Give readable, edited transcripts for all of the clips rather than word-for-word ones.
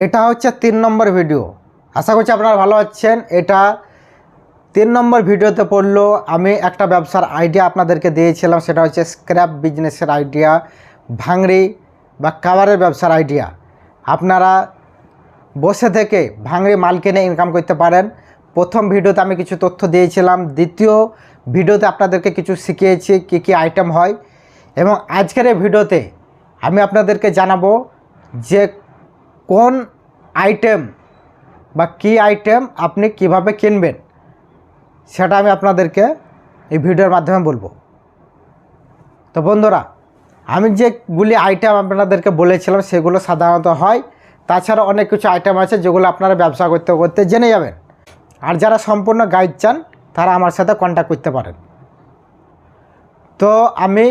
এটা হচ্ছে 3 নম্বর ভিডিও। আশা করছি আপনারা ভালো আছেন। এটা 3 নম্বর ভিডিওতে পড়লো আমি একটা ব্যবসার আইডিয়া আপনাদেরকে দিয়েছিলাম, সেটা হচ্ছে স্ক্র্যাপ বিজনেসের আইডিয়া, ভাঙড়ি বা কাভারের ব্যবসার আইডিয়া। আপনারা বসে থেকে ভাঙড়ি মাল কিনে ইনকাম করতে পারেন। প্রথম ভিডিওতে আমি কিছু তথ্য দিয়েছিলাম, দ্বিতীয় ভিডিওতে আপনাদেরকে কিছু শিখিয়েছি কী কী আইটেম হয়, এবং আজকের এই ভিডিওতে আমি আপনাদেরকে জানাবো যে কোন আইটেম বা কী আইটেম আপনি কিভাবে কিনবেন, সেটা আমি আপনাদেরকে এই ভিডিওর মাধ্যমে বলবো। তো বন্ধুরা, আমি যেগুলি আইটেম আপনাদেরকে বলেছিলাম সেগুলো সাধারণত হয়, তাছাড়া অনেক কিছু আইটেম আছে যেগুলো আপনারা ব্যবসা করতে করতে জেনে যাবেন। আর যারা সম্পূর্ণ গাইড চান তারা আমার সাথে কন্ট্যাক্ট করতে পারেন। তো আমি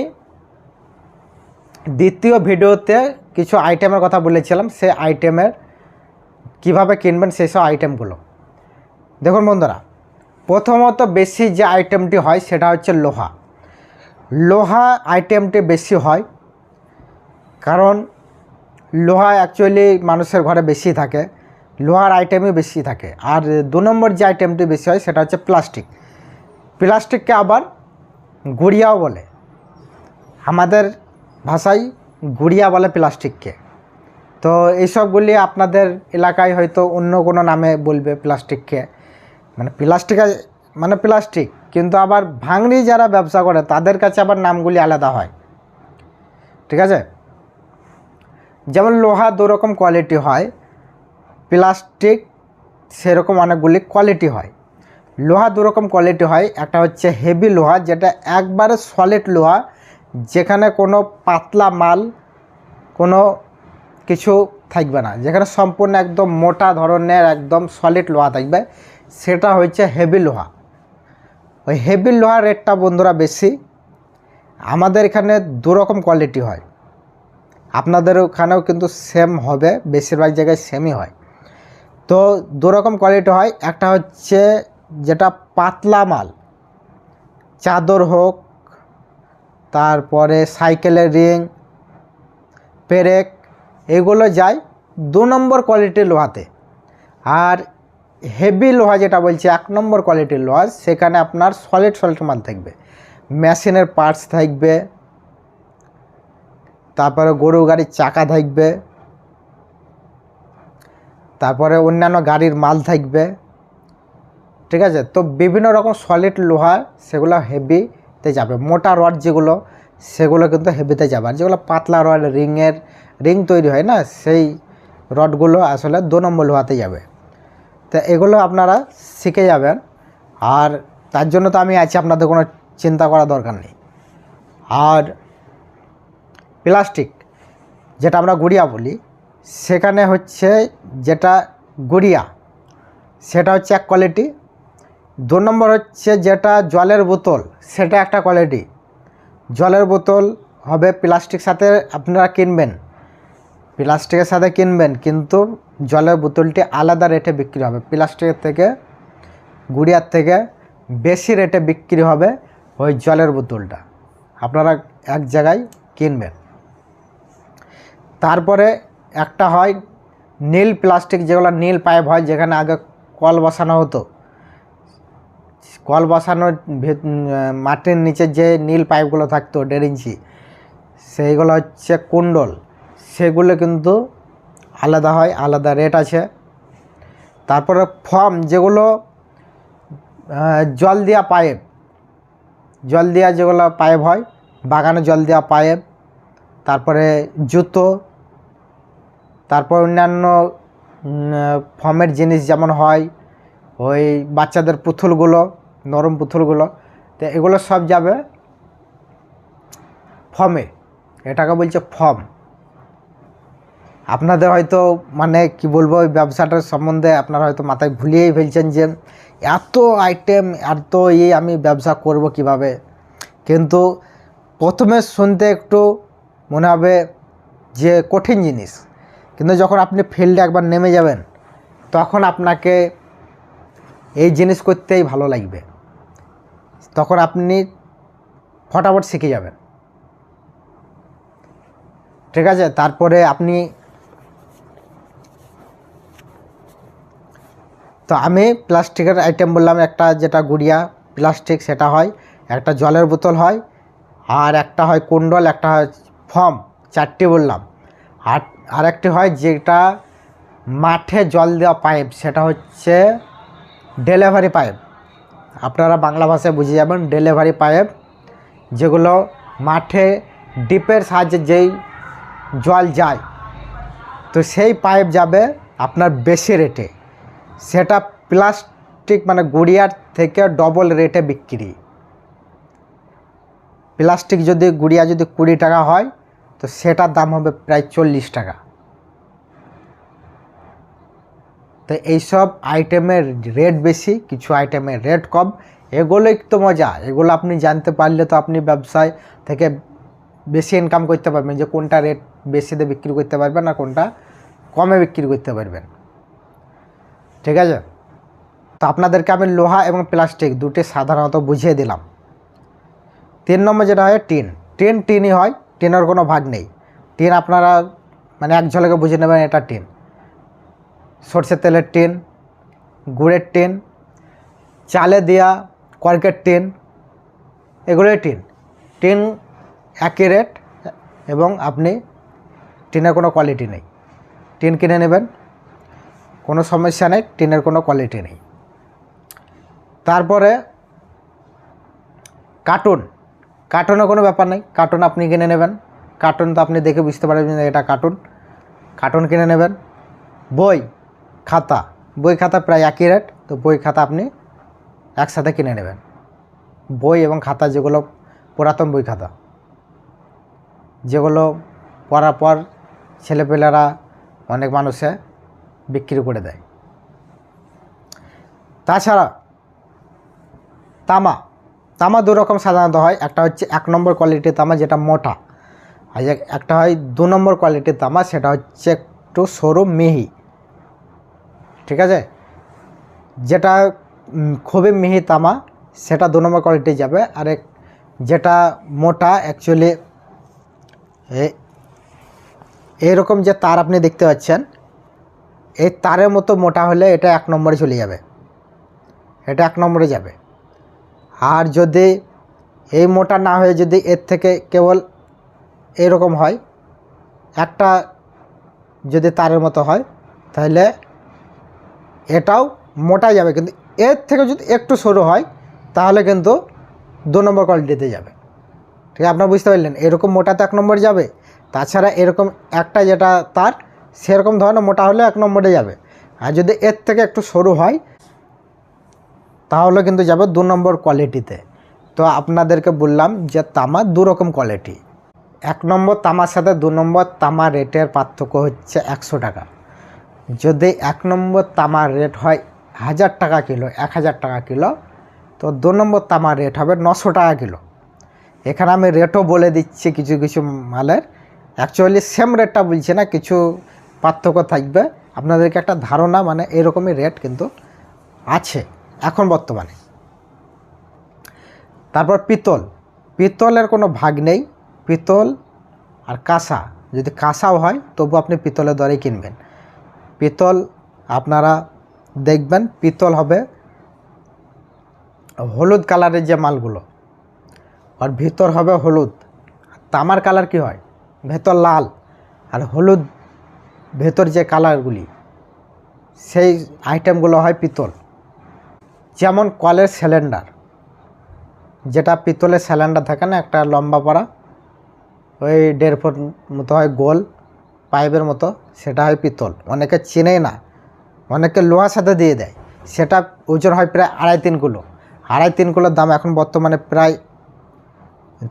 দ্বিতীয় ভিডিওতে কিছু আইটেমের কথা বলেছিলাম, সেই আইটেমের কিভাবে কিনবেন সেই সব আইটেমগুলো দেখুন। বন্ধুরা, প্রথমত বেশি যে আইটেমটি হয় সেটা হচ্ছে লোহা। লোহা আইটেমটি বেশি হয় কারণ লোহা অ্যাকচুয়ালি মানুষের ঘরে বেশি থাকে, লোহার আইটেমই বেশি থাকে। আর 2 নম্বর যে আইটেমটি বেশি হয় সেটা হচ্ছে প্লাস্টিক। প্লাস্টিককে আবার গুড়িয়াও বলে, আমাদের ভাষায় গুড়িয়া বলে প্লাস্টিককে। তো এইসবগুলি আপনাদের এলাকায় হয়তো অন্য কোনো নামে বলবে প্লাস্টিককে, মানে প্লাস্টিক, কিন্তু আবার ভাঙড়ি যারা ব্যবসা করে তাদের কাছে আবার নামগুলি আলাদা হয়, ঠিক আছে। যেমন লোহা 2 রকম কোয়ালিটি হয়, প্লাস্টিক সেরকম অনেকগুলি কোয়ালিটি হয়। লোহা 2 রকম কোয়ালিটি হয়, একটা হচ্ছে হেভি লোহা, যেটা একবারে সলিড লোহা, যেখানে কোনো পাতলা মাল কোনো কিছু থাকবে না, যেখানে সম্পূর্ণ একদম মোটা ধরনের একদম সলিড লোহা থাকবে, সেটা হচ্ছে হেভি লোহা। ওই হেভি লোহার রেটটা বন্ধুরা বেশি। আমাদের এখানে 2 রকম কোয়ালিটি হয়, আপনাদের ওখানেও কিন্তু সেম হবে, বেশিরভাগ জায়গায় সেমই হয়। তো 2 রকম কোয়ালিটি হয়, একটা হচ্ছে যেটা পাতলা মাল, চাদর হোক, তারপরে সাইকেলের রিং, পেরেক, এগুলো যায় 2 নম্বর কোয়ালিটির লোহাতে। আর হেভি লোহা যেটা বলছি 1 নম্বর কোয়ালিটির লোহা, সেখানে আপনার সলিড মাল থাকবে, মেশিনের পার্টস থাকবে, তারপরে গরু গাড়ির চাকা থাকবে, তারপরে অন্যান্য গাড়ির মাল থাকবে, ঠিক আছে। তো বিভিন্ন রকম সলিড লোহা সেগুলো হেভিতে যাবে। মোটা রড যেগুলো সেগুলো কিন্তু হেভিতে যাবে, আর যেগুলো পাতলা রড রিং তৈরি হয় না, সেই রডগুলো আসলে 2 নম্বর লোহাতে যাবে। তো এগুলো আপনারা শিখে যাবেন, আর তার জন্য তো আমি আছি, আপনাদের কোনো চিন্তা করার দরকার নেই। আর প্লাস্টিক যেটা আমরা গুড়িয়া বলি, সেখানে হচ্ছে যেটা গুড়িয়া সেটা হচ্ছে এক কোয়ালিটি। 2 নম্বর হচ্ছে যেটা জলের বোতল, সেটা একটা কোয়ালিটি। জলের বোতল হবে প্লাস্টিক সাথে আপনারা কিনবেন, প্লাস্টিকের সাথে কিনবেন, কিন্তু জলের বোতলটি আলাদা রেটে বিক্রি হবে। প্লাস্টিকের থেকে গুড়িয়ার থেকে বেশি রেটে বিক্রি হবে ওই জলের বোতলটা, আপনারা এক জায়গায় কিনবেন। তারপরে একটা হয় নীল প্লাস্টিক, যেগুলো নীল পাইপ হয়, যেখানে আগে কল বসানো হতো, কল বসানোর মাটির নিচে যে নীল পাইপগুলো থাকতো 1.5 ইঞ্চি, সেইগুলো হচ্ছে কুণ্ডল, সেগুলো কিন্তু আলাদা হয়, আলাদা রেট আছে। তারপরে ফর্ম, যেগুলো জল দেওয়া পাইপ, জল দেওয়া যেগুলো পাইপ হয়, বাগানে জল দেওয়া পাইপ, তারপরে জুতো, তারপর অন্যান্য ফর্মের জিনিস যেমন হয় ওই বাচ্চাদের পুতুলগুলো, নরম পুতুলগুলো, তো এগুলো সব যাবে ফর্মে, এটাকে বলছে ফর্ম। আপনাদের হয়তো মানে কি বলবো, ওই ব্যবসাটার সম্বন্ধে আপনারা হয়তো মাথায় ভুলিয়েই ফেলছেন যে এত আইটেম, এত আমি ব্যবসা করব কিভাবে। কিন্তু প্রথমে শুনতে একটু মনে হবে যে কঠিন জিনিস, কিন্তু যখন আপনি ফিল্ডে একবার নেমে যাবেন তখন আপনাকে এই জিনিস করতেই ভালো লাগবে, তখন আপনি ফটাফট শিখে যাবেন, ঠিক আছে। তারপরে আপনি তো আমি প্লাস্টিকের আইটেম বললাম, একটা যেটা গুড়িয়া প্লাস্টিক সেটা হয়, একটা জলের বোতল হয়, আর একটা হয় কুণ্ডল, একটা হয় ফর্ম, 4টি বললাম। আর একটি হয় যেটা মাঠে জল দেওয়া পাইপ, সেটা হচ্ছে ডেলিভারি পাইপ। আপনারা বাংলা ভাষায় বুঝে যাবেন, ডেলিভারি পাইপ, যেগুলো মাঠে ডিপের সাহায্যে যেই জল যায়, তো সেই পাইপ যাবে আপনার বেশি রেটে, সেটা প্লাস্টিক মানে গুড়িয়ার থেকে ডবল রেটে বিক্রি। প্লাস্টিক যদি গুড়িয়া যদি 20 টাকা হয়, তো সেটার দাম হবে প্রায় 40 টাকা। তো এইসব আইটেমের রেট বেশি, কিছু আইটেমের রেট কম, এগুলোই তো মজা। এগুলো আপনি জানতে পারলে তো আপনি ব্যবসায় থেকে বেশি ইনকাম করতে পারবেন, যে কোনটা রেট বেশিতে বিক্রি করতে পারবেন আর কোনটা কমে বিক্রি করতে পারবেন। ঠিক আছে, তো আপনাদেরকে আমি লোহা এবং প্লাস্টিক দুটি সাধারণত বুঝিয়ে দিলাম। 3 নম্বর যেটা হয় টিনই হয়, টিনের কোনো ভাগ নেই। টিন আপনারা মানে এক ঝলকে বুঝে নেবেন, এটা টিন। সরষের তেলের টিন, গুড়ের টিন, চালে দেওয়া কর্কের টিন, এগুলোই টিন একই রেট, এবং আপনি টিনের কোনো কোয়ালিটি নেই। টিন কিনে নেবেন, কোনো সমস্যা নেই, টিনের কোনো কোয়ালিটি নেই। তারপরে কার্টুনের কোনো ব্যাপার নেই, কার্টুন আপনি কিনে নেবেন। কার্টুন তো আপনি দেখে বুঝতে পারবেন যে এটা কার্টুন কিনে নেবেন। বই খাতা প্রায় একই রেট, তো বই খাতা আপনি একসাথে কিনে নেবেন। বই এবং খাতা, যেগুলো পুরাতন বই খাতা, যেগুলো পড়ার পর ছেলেপেলেরা অনেক মানুষে বিক্রি করে দেয়। তাছাড়া তামা 2 রকম সাধারণত হয়। একটা হচ্ছে 1 নম্বর কোয়ালিটির তামা, যেটা মোটা, আর একটা হয় 2 নম্বর কোয়ালিটির তামা, সেটা হচ্ছে একটু সরু মিহি। ঠিক আছে, যেটা খুবই মিহি তামা সেটা 2 নম্বর কোয়ালিটি যাবে। আর যেটা মোটা, অ্যাকচুয়ালি এইরকম যে তার আপনি দেখতে পাচ্ছেন, এই তারের মতো মোটা হলে এটা 1 নম্বরে চলে যাবে, এটা 1 নম্বরে যাবে। আর যদি এই মোটা না হয়ে যদি এর থেকে কেবল এরকম হয়, একটা যদি তারের মতো হয়, তাহলে এটাও মোটা যাবে, কিন্তু এর থেকে যদি একটু সরু হয় তাহলে কিন্তু 2 নম্বর কোয়ালিটিতে যাবে। ঠিক আছে, আপনারা বুঝতে পারলেন? এরকম মোটাতে 1 নম্বরে যাবে, তাছাড়া এরকম একটা যেটা তার সেরকম ধরনের মোটা হলে 1 নম্বরে যাবে। আর যদি এর থেকে একটু সরু হয় তাহলে কিন্তু যাবে 2 নম্বর কোয়ালিটিতে। তো আপনাদেরকে বললাম যে তামা 2 রকম কোয়ালিটি। 1 নম্বর তামার সাথে 2 নম্বর তামা রেটের পার্থক্য হচ্ছে 100 টাকা। যদি 1 নম্বর তামার রেট হয় 1000 টাকা কিলো, 1000 টাকা কিলো, তো 2 নম্বর তামার রেট হবে 900 টাকা কিলো। এখানে আমি রেটও বলে দিচ্ছি কিছু কিছু মালের, অ্যাকচুয়ালি সেম রেটটা বলছি না, কিছু পার্থক্য থাকবে। আপনাদেরকে একটা ধারণা, মানে এরকমই রেট কিন্তু আছে এখন বর্তমানে। তারপর পিতলের কোনো ভাগ নেই। পিতল আর কাঁসা, যদি কাঁসাও হয় তবু আপনি পিতলের দরেই কিনবেন। পিতল আপনারা দেখবেন, পিতল হবে হলুদ কালারের যে মালগুলো, আর ভিতর হবে হলুদ। তামার কালার কি হয়, ভেতর লাল আর হলুদ, ভেতর যে কালারগুলি, সেই আইটেমগুলো হয় পিতল। যেমন কলের সিলিন্ডার, যেটা পিতলের সিলিন্ডার থাকে না, একটা লম্বা পড়া, ওই 1.5 ফুট মতো হয়, গোল পাইপের মতো, সেটা হয় পিতল। অনেকে চেনেই না, অনেকে লোহার সাথে দিয়ে দেয়। সেটা ওজন হয় প্রায় 2.5-3 কিলো। 2.5-3 কিলোর দাম এখন বর্তমানে প্রায়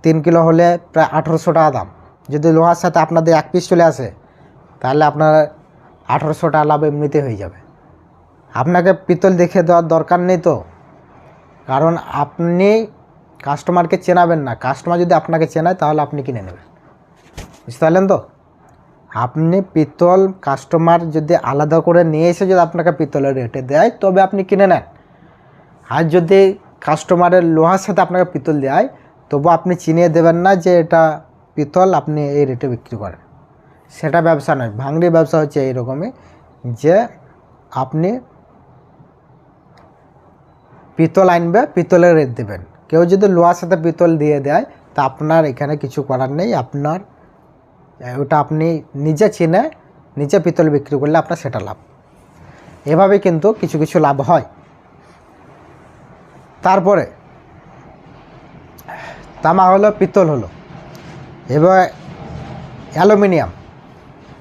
3 কিলো হলে প্রায় 1800 টাকা দাম। যদি লোহার সাথে আপনাদের 1 পিস চলে আসে, তাহলে আপনার 1800 টাকা লাভ এমনিতে হয়ে যাবে। আপনাকে পিতল দেখে দেওয়ার দরকার নেই তো, কারণ আপনি কাস্টমারকে চেনাবেন না। কাস্টমার যদি আপনাকে চেনায় তাহলে আপনি কিনে নেবেন, বুঝতে পারলেন তো? আপনি পিতল কাস্টমার যদি আলাদা করে নিয়ে এসে যদি আপনাকে পিতলের রেটে দেয় তবে আপনি কিনে নেন। আর যদি কাস্টমারের লোহার সাথে আপনাকে পিতল দেয় তবু আপনি চিনিয়ে দেবেন না যে এটা পিতল, আপনি এই রেটে বিক্রি করেন। সেটা ব্যবসা নয়। ভাঙড়ি ব্যবসা হচ্ছে এইরকমই, যে আপনি পিতল আনবে, পিতলের রেট দেবেন। কেউ যদি লোহার সাথে পিতল দিয়ে দেয় তা আপনার এখানে কিছু করার নেই, আপনার ওটা আপনি নিজে চিনে নিজে পিতল বিক্রি করলে আপনার সেটা লাভ। এভাবে কিন্তু কিছু কিছু লাভ হয়। তারপরে তামা হলো, পিতল হলো। এবার অ্যালুমিনিয়াম।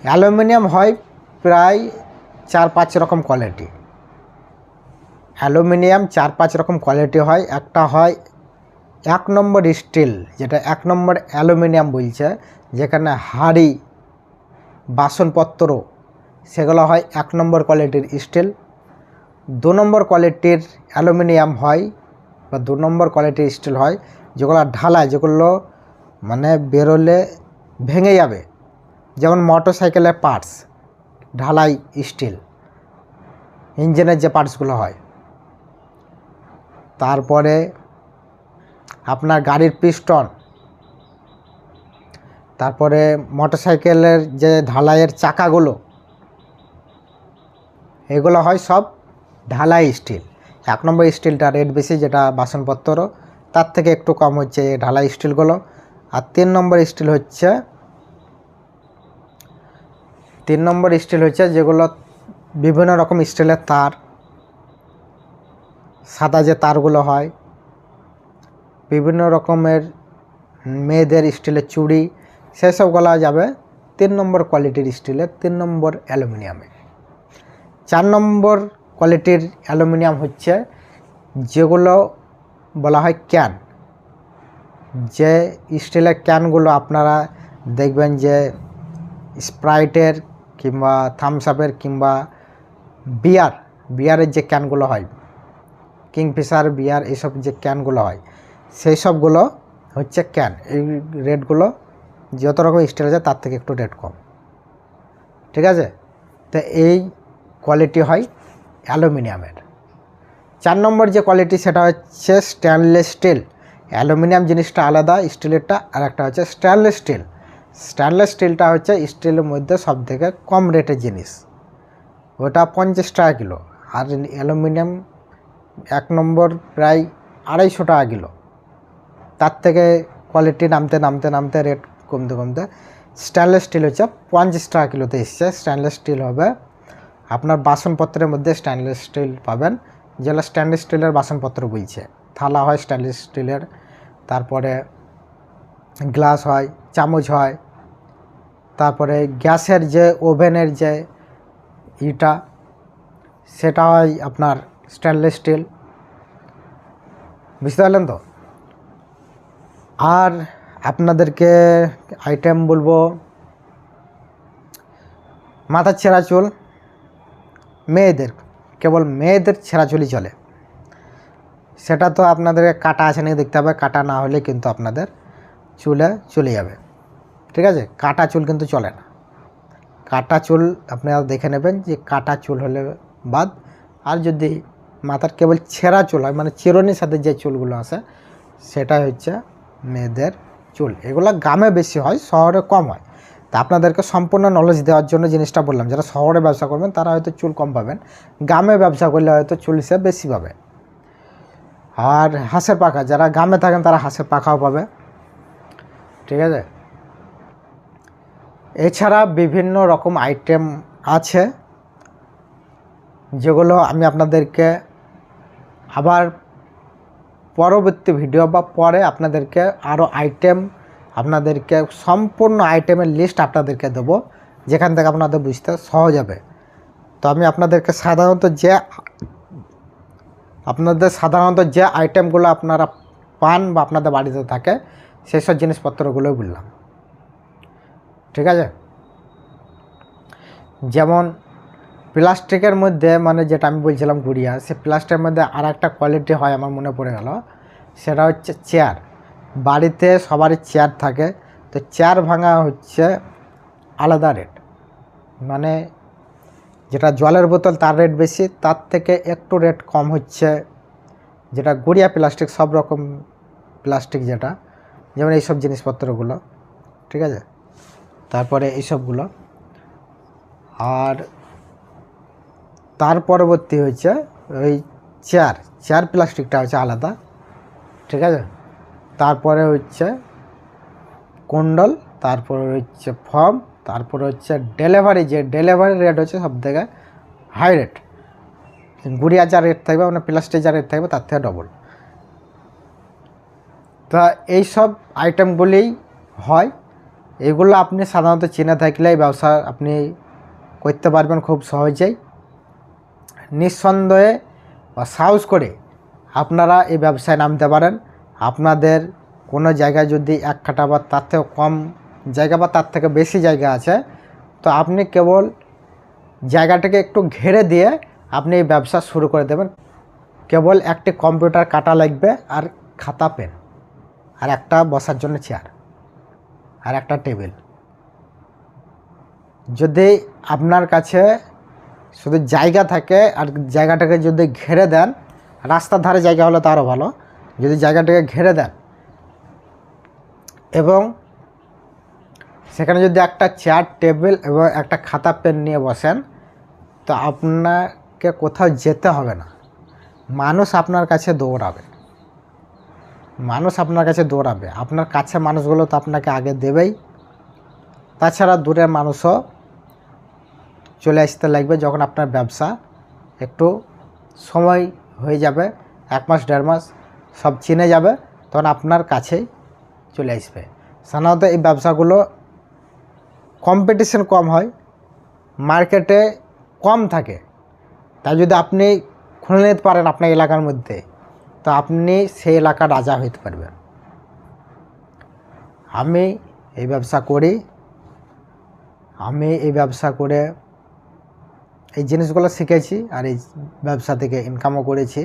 অ্যালুমিনিয়াম হয় প্রায় 4-5 রকম কোয়ালিটি। অ্যালুমিনিয়াম 4-5 রকম কোয়ালিটি হয়। একটা হয় 1 নম্বর স্টিল, যেটা 1 নম্বর অ্যালুমিনিয়াম বলছে, যেখানে হাঁড়ি বাসনপত্র সেগুলো হয় 1 নম্বর কোয়ালিটির স্টিল। 2 নম্বর কোয়ালিটির অ্যালুমিনিয়াম হয় বা 2 নম্বর কোয়ালিটির স্টিল হয় যেগুলো ঢালাই, যেগুলো মানে বেরোলে ভেঙে যাবে, যেমন মোটর সাইকেলের পার্টস, ঢালাই স্টিল, ইঞ্জিনের যে পার্টসগুলো হয়। তারপরে আপনার গাড়ির পিস্টন, তারপরে মোটর সাইকেলের যে ঢালাইয়ের চাকাগুলো, এগুলো হয় সব ঢালাই স্টিল। 1 নম্বর স্টিলটা রেট বেশি, যেটা বাসনপত্র, তার থেকে একটু কম হচ্ছে এই ঢালাই স্টিলগুলো। আর 3 নম্বর স্টিল হচ্ছে যেগুলো বিভিন্ন রকম স্টিলের তার, সাদা যে তারগুলো হয়, বিভিন্ন রকমের মেয়েদের স্টিলের চুড়ি, সেসবগুলো যাবে 3 নম্বর কোয়ালিটির স্টিলের, 3 নম্বর অ্যালুমিনিয়ামে। 4 নম্বর কোয়ালিটির অ্যালুমিনিয়াম হচ্ছে যেগুলো বলা হয় ক্যান। যে স্টিলের ক্যানগুলো আপনারা দেখবেন যে স্প্রাইটের কিংবা থামস আপের কিংবা বিয়ারের যে ক্যানগুলো হয়, কিংফিশার, বিয়ার, এইসব যে ক্যানগুলো হয়, সেই সবগুলো হচ্ছে ক্যান। এই রেটগুলো যত রকম স্টিল আছে তার থেকে একটু রেট কম, ঠিক আছে। তো এই কোয়ালিটি হয় অ্যালুমিনিয়ামের। 4 নম্বর যে কোয়ালিটি সেটা হচ্ছে স্টেনলেস স্টিল। অ্যালুমিনিয়াম জিনিসটা আলাদা, স্টিলেরটা, আর একটা হচ্ছে স্টেনলেস স্টিল। স্টেনলেস স্টিলটা হচ্ছে স্টিলের মধ্যে সব থেকে কম রেটের জিনিস, ওটা 50 টাকা কিলো। আর অ্যালুমিনিয়াম 1 নম্বর প্রায় 250 টাকা কিলো। তার থেকে কোয়ালিটি নামতে রেট কমতে স্টেনলেস স্টিল হচ্ছে 50 টাকা কিলোতে এসছে। স্টেনলেস স্টিল হবে আপনার বাসনপত্রের মধ্যে, স্টেনলেস স্টিল পাবেন, যেগুলো স্টেনলেস স্টিলের বাসনপত্র বলছে। থালা হয় স্টেনলেস স্টিলের, তারপরে গ্লাস হয়, চামচ হয়, তারপরে গ্যাসের যে ওভেনের যে ইটা, সেটা হয় আপনার স্টেনলেস স্টিল। বুঝতে পারলেন তো? আর আপনাদেরকে আইটেম বলবো, মাথার ছেঁড়া চুল, মেয়েদের, কেবল মেয়েদের ছেঁড়া চুলই চলে। সেটা তো আপনাদেরকে কাটা আছে নাকি দেখতে হবে, কাটা না হলে কিন্তু আপনাদের চুলে চলে যাবে, ঠিক আছে। কাটা চুল কিন্তু চলে না। কাটা চুল আপনারা দেখে নেবেন যে কাটা চুল হলে বাদ। আর যদি মাথার কেবল ছেঁড়া চুল হয়, মানে চিরুনির সাথে যে চুলগুলো আসে, সেটাই হচ্ছে মেয়েদের চুল। এগুলো গ্রামে বেশি হয়, শহরে কম হয়। তা আপনাদেরকে সম্পূর্ণ নলেজ দেওয়ার জন্য জিনিসটা বললাম। যারা শহরে ব্যবসা করবেন তারা হয়তো চুল কম পাবেন, গ্রামে ব্যবসা করলে হয়তো চুল হিসেবে বেশি পাবে। আর হাঁসের পাখা, যারা গ্রামে থাকেন তারা হাঁসের পাখাও পাবে, ঠিক আছে। এছাড়া বিভিন্ন রকম আইটেম আছে, যেগুলো আমি আপনাদেরকে আবার পরবর্তী ভিডিও বা পরে আপনাদেরকে আরও আইটেম, আপনাদেরকে সম্পূর্ণ আইটেমের লিস্ট আপনাদেরকে দেবো, যেখান থেকে আপনাদের বুঝতে সহজ হবে। তো আমি আপনাদেরকে সাধারণত যে আইটেমগুলো আপনারা পান বা আপনাদের বাড়িতে থাকে সেই সব জিনিসপত্রগুলোই বললাম, ঠিক আছে। যেমন প্লাস্টিকের মধ্যে, মানে যেটা আমি বলছিলাম গুড়িয়া, সে প্লাস্টিকের মধ্যে আর একটা কোয়ালিটি হয়, আমার মনে পড়ে গেল, সেটা হচ্ছে চেয়ার। বাড়িতে সবারই চেয়ার থাকে, তো চেয়ার ভাঙা হচ্ছে আলাদা রেট। মানে যেটা জলের বোতল তার রেট বেশি, তার থেকে একটু রেট কম হচ্ছে যেটা গুড়িয়া প্লাস্টিক, সব রকম প্লাস্টিক, যেটা যেমন এইসব জিনিসপত্রগুলো, ঠিক আছে। তারপরে এইসবগুলো, আর তার পরবর্তী হচ্ছে ওই চেয়ার প্লাস্টিকটা হচ্ছে আলাদা, ঠিক আছে। তারপরে হচ্ছে কুণ্ডল, তারপরে হচ্ছে ফর্ম, তারপরে হচ্ছে ডেলিভারি, যে ডেলিভারি রেট হচ্ছে সব থেকে হাই রেট। গুড়িয়া যা রেট থাকবে মানে প্লাস্টিক যা রেট থাকবে তার থেকে ডবল। তা এইসব আইটেমগুলি হয়, এগুলো আপনি সাধারণত চিনে থাকলে এই ব্যবসা আপনি করতে পারবেন খুব সহজেই। নিঃসন্দেহে বা সাহস করে আপনারা এই ব্যবসায় নামতে পারেন। আপনাদের কোনো জায়গায় যদি 1 কাঠা বা তার থেকে কম জায়গা বা তার থেকে বেশি জায়গা আছে, তো আপনি কেবল জায়গাটাকে একটু ঘেরে দিয়ে আপনি এই ব্যবসা শুরু করে দেবেন। কেবল একটি কম্পিউটার কাটা লাগবে, আর খাতা পেন, আর একটা বসার জন্য চেয়ার, আর একটা টেবিল। যদি আপনার কাছে শুধু জায়গা থাকে আর জায়গাটাকে যদি ঘেরে দেন, রাস্তার ধারে জায়গা হলে তো আরও ভালো, যদি জায়গাটাকে ঘেরে দেন এবং সেখানে যদি একটা চেয়ার টেবিল এবং একটা খাতা পেন নিয়ে বসেন, তো আপনাকে কোথাও যেতে হবে না। মানুষ আপনার কাছে দৌড়াবে, আপনার কাছে মানুষগুলো তো আপনাকে আগে দেবেই। তাছাড়া দূরের মানুষও চলে আসতে লাগবে যখন আপনার ব্যবসা একটু সময় হয়ে যাবে, 1 মাস 1.5 মাস, সব চিনে যাবে, তখন আপনার কাছেই চলে আসবে। সাধারণত এই ব্যবসাগুলো কম্পিটিশন কম হয়, মার্কেটে কম থাকে। তাই যদি আপনি খুলে নিতে পারেন আপনার এলাকার মধ্যে, তো আপনি সেই এলাকার রাজা হইতে পারবেন। আমি এই ব্যবসা করি, আমি এই ব্যবসা করে এই জিনিসগুলো শিখেছি, আর এই ব্যবসা থেকে ইনকামও করেছি,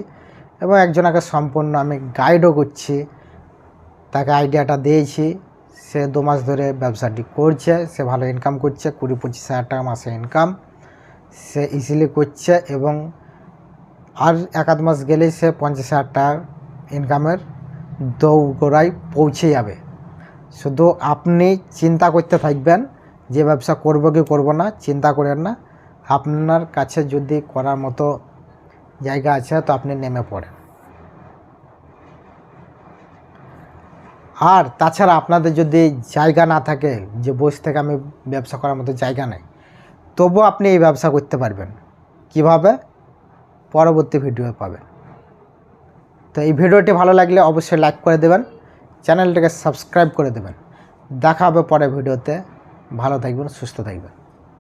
এবং একজনকে সম্পূর্ণ আমি গাইডও করছি। তাকে আইডিয়াটা দিয়েছি, সে 2 মাস ধরে ব্যবসাটি করছে, সে ভালো ইনকাম করছে, 20-25 হাজার টাকা মাসে ইনকাম সে ইজিলি করছে, এবং আর 1-8 মাস গেলেই সে 50 হাজার টাকার ইনকামের দৌড়গোড়ায় পৌঁছে যাবে। শুধু আপনি চিন্তা করতে থাকবেন যে ব্যবসা করব কি করব না, চিন্তা করেন না। আপনার কাছে যদি করার মতো জায়গা আছে তো আপনি নেমে পড়েন। আর তাছাড়া আপনাদের যদি জায়গা না থাকে, যে বসে থেকে আমি ব্যবসা করার মতো জায়গা নেই, তবুও আপনি এই ব্যবসা করতে পারবেন। কিভাবে? পরবর্তী ভিডিও পাবেন। তো এই ভিডিওটি ভালো লাগলে অবশ্যই লাইক করে দেবেন, চ্যানেলটিকে সাবস্ক্রাইব করে দেবেন। দেখা হবে পরের ভিডিওতে। ভালো থাকবেন, সুস্থ থাকবেন।